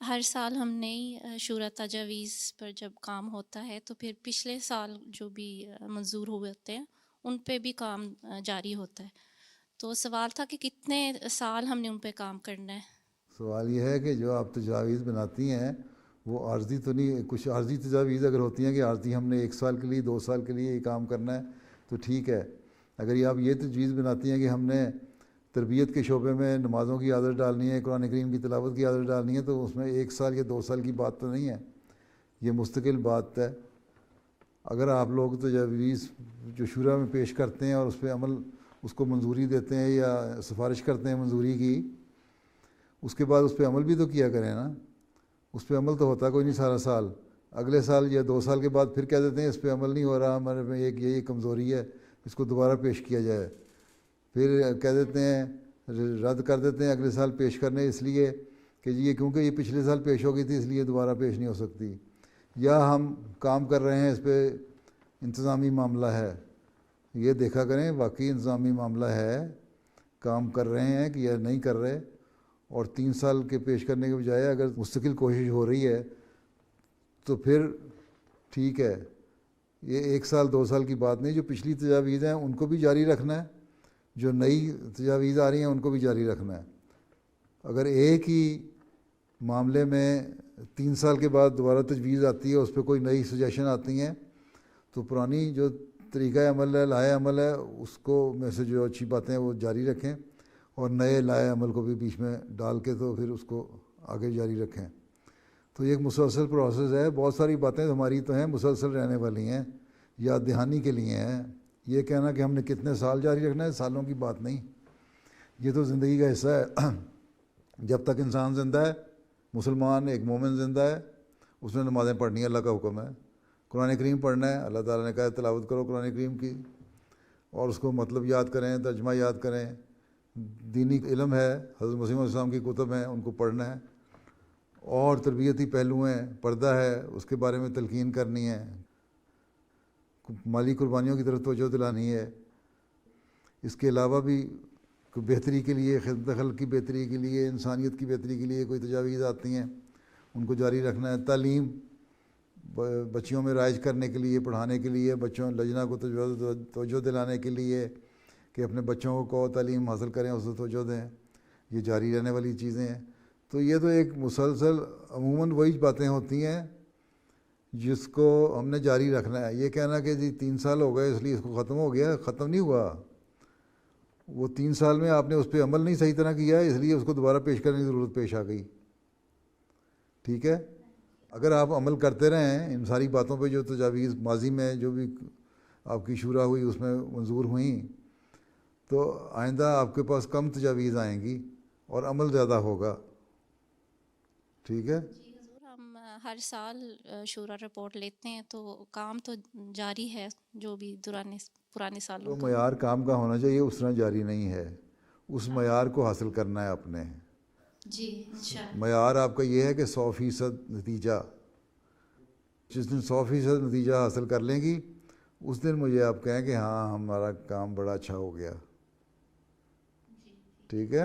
ہر سال ہم نئی شورا تجاویز پر جب کام ہوتا ہے تو پھر پچھلے سال جو بھی منظور ہوئے ہوتے ہیں ان پہ بھی کام جاری ہوتا ہے. تو سوال تھا کہ کتنے سال ہم نے ان پہ کام کرنا ہے. سوال یہ ہے کہ جو آپ تجاویز بناتی ہیں وہ عارضی تو نہیں، کچھ عارضی تجاویز اگر ہوتی ہیں کہ عارضی ہم نے 1 سال کے لیے 2 سال کے لیے یہ کام کرنا ہے تو ٹھیک ہے. اگر یہ آپ یہ تجویز بناتی ہیں کہ ہم نے تربیت کے شعبے میں نمازوں کی عادت ڈالنی ہے، قرآن کریم کی تلاوت کی عادت ڈالنی ہے، تو اس میں 1 سال یا 2 سال کی بات تو نہیں ہے، یہ مستقل بات ہے. اگر آپ لوگ تجاویز جو شورا میں پیش کرتے ہیں اور اس پہ عمل، اس کو منظوری دیتے ہیں یا سفارش کرتے ہیں منظوری کی، اس کے بعد اس پہ عمل بھی تو کیا کریں نا. اس پہ عمل تو ہوتا کوئی نہیں سارا سال، اگلے سال یا 2 سال کے بعد پھر کہہ دیتے ہیں اس پہ عمل نہیں ہو رہا، ہمارے میں ایک یہی کمزوری ہے، اس کو دوبارہ پیش کیا جائے. پھر کہہ دیتے ہیں، رد کر دیتے ہیں اگلے سال پیش کرنے، اس لیے کہ یہ کیونکہ یہ پچھلے سال پیش ہو گئی تھی اس لیے دوبارہ پیش نہیں ہو سکتی. یا ہم کام کر رہے ہیں اس پہ انتظامی معاملہ ہے، یہ دیکھا کریں واقعی انتظامی معاملہ ہے، کام کر رہے ہیں کہ یا نہیں کر رہے. اور 3 سال کے پیش کرنے کے بجائے اگر مستقل کوشش ہو رہی ہے تو پھر ٹھیک ہے. یہ 1 سال 2 سال کی بات نہیں، جو پچھلی تجاویز ہیں ان کو بھی جاری رکھنا ہے، جو نئی تجاویز آ رہی ہیں ان کو بھی جاری رکھنا ہے. اگر ایک ہی معاملے میں 3 سال کے بعد دوبارہ تجویز آتی ہے، اس پہ کوئی نئی سجیشن آتی ہیں، تو پرانی جو طریقہ عمل ہے، لائے عمل ہے، اس کو میں سے جو اچھی باتیں ہیں وہ جاری رکھیں، اور نئے لائے عمل کو بھی بیچ میں ڈال کے تو پھر اس کو آگے جاری رکھیں. تو یہ ایک مسلسل پروسیس ہے. بہت ساری باتیں ہماری تو ہیں مسلسل رہنے والی ہیں، یاد دہانی کے لیے ہیں. یہ کہنا کہ ہم نے کتنے سال جاری رکھنا ہے، سالوں کی بات نہیں، یہ تو زندگی کا حصہ ہے. جب تک انسان زندہ ہے، مسلمان ایک مومن زندہ ہے، اس نے نمازیں پڑھنی ہے، اللہ کا حکم ہے. قرآن کریم پڑھنا ہے، اللہ تعالیٰ نے کہا تلاوت کرو قرآن کریم کی، اور اس کو مطلب یاد کریں، ترجمہ یاد کریں. دینی علم ہے، حضرت مسیح علیہ السلام کی کتب ہیں ان کو پڑھنا ہے. اور تربیتی پہلو ہیں، پردہ ہے اس کے بارے میں تلقین کرنی ہے، مالی قربانیوں کی طرف توجہ دلانی ہے. اس کے علاوہ بھی بہتری کے لیے، خدمت خلق کی بہتری کے لیے، انسانیت کی بہتری کے لیے کوئی تجاویز آتی ہیں ان کو جاری رکھنا ہے. تعلیم بچیوں میں رائج کرنے کے لیے، پڑھانے کے لیے، بچوں لجنہ کو توجہ دلانے کے لیے کہ اپنے بچوں کو تعلیم حاصل کریں، اس کو توجہ دیں، یہ جاری رہنے والی چیزیں ہیں. تو یہ تو ایک مسلسل عموماً وہی باتیں ہوتی ہیں جس کو ہم نے جاری رکھنا ہے. یہ کہنا کہ جی 3 سال ہو گئے اس لیے اس کو ختم ہو گیا، ختم نہیں ہوا. وہ 3 سال میں آپ نے اس پہ عمل نہیں صحیح طرح کیا، اس لیے اس کو دوبارہ پیش کرنے کی ضرورت پیش آ گئی. ٹھیک ہے. اگر آپ عمل کرتے رہیں ان ساری باتوں پہ جو تجاویز ماضی میں جو بھی آپ کی شورا ہوئی اس میں منظور ہوئیں، تو آئندہ آپ کے پاس کم تجاویز آئیں گی اور عمل زیادہ ہوگا. ٹھیک ہے. جی حضور، ہم ہر سال شورا رپورٹ لیتے ہیں تو کام تو جاری ہے جو بھی پرانے سالوں جو کا. معیار کام کا ہونا چاہیے اس طرح جاری نہیں ہے، اس معیار کو حاصل کرنا ہے آپ نے. جی انشاءاللہ. معیار آپ کا یہ ہے کہ 100% نتیجہ. جس دن 100% نتیجہ حاصل کر لیں گی اس دن مجھے آپ کہیں کہ ہاں ہمارا کام بڑا اچھا ہو گیا. ٹھیک ہے.